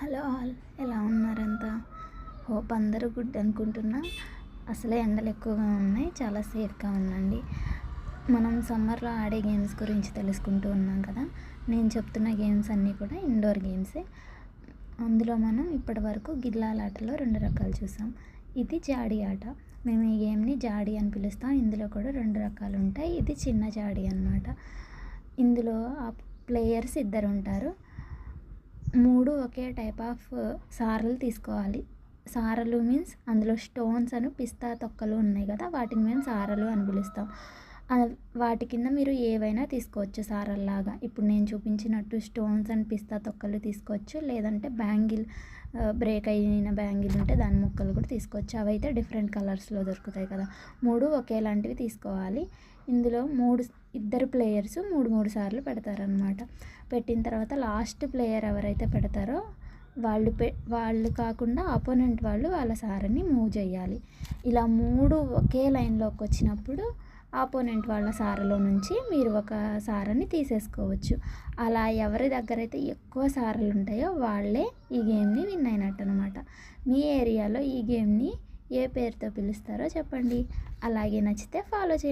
Hello all, ఎలా ఉన్నారంతా? Hope అందరూ good అనుకుంటున్నా. అసలే ఎండలు ఎక్కువగా ఉన్నాయి, చాలా సేఫ్గా ఉండండి. మనం సమ్మర్లో ఆడే గేమ్స్ గురించి తెలుసుకుంటూ ఉన్నాం కదా. నేను చెప్తున్న గేమ్స్ అన్నీ కూడా ఇండోర్ గేమ్సే. అందులో మనం ఇప్పటి వరకు గిల్లాలాటలో 2 రకాలు చూసాం. ఇది జాడీ ఆట. మేము ఈ గేమ్ని జాడీ అని పిలుస్తాం. ఇందులో కూడా 2 రకాలు ఉంటాయి. ఇది చిన్న జాడీ అన్నమాట. ఇందులో ఆ ప్లేయర్స్ 2 ఉంటారు. 3 ఒకే టైప్ ఆఫ్ సారలు తీసుకోవాలి. సారలు మీన్స్ అందులో స్టోన్స్ అని పిస్తా తొక్కలు ఉన్నాయి కదా, వాటిని మేము సారలు అని పిలుస్తాం. వాటి కింద మీరు ఏవైనా తీసుకోవచ్చు సారల్లాగా. ఇప్పుడు నేను చూపించినట్టు స్టోన్స్ అండ్ పిస్తా తొక్కలు తీసుకోవచ్చు, లేదంటే బ్రేక్ అయిన బ్యాంగిల్ ఉంటే దాని ముక్కలు కూడా తీసుకోవచ్చు. అవి అయితే డిఫరెంట్ కలర్స్లో దొరుకుతాయి కదా. 3 ఒకేలాంటివి తీసుకోవాలి. ఇందులో 2 ప్లేయర్స్ 3 సార్లు పెడతారనమాట. పెట్టిన తర్వాత లాస్ట్ ప్లేయర్ ఎవరైతే పెడతారో వాళ్ళు కాకుండా ఆపోనెంట్ వాళ్ళు వాళ్ళ సారని మూవ్ చేయాలి. ఇలా 3 ఒకే లైన్లోకి వచ్చినప్పుడు ఆపోనెంట్ వాళ్ళ సారలో నుంచి మీరు ఒక సారని తీసేసుకోవచ్చు. అలా ఎవరి దగ్గర అయితే ఎక్కువ సారలు ఉంటాయో వాళ్ళే ఈ గేమ్ని విన్ అయినట్టు అనమాట. మీ ఏరియాలో ఈ గేమ్ని ఏ పేరుతో పిలుస్తారో చెప్పండి. అలాగే నచ్చితే ఫాలో చేయండి.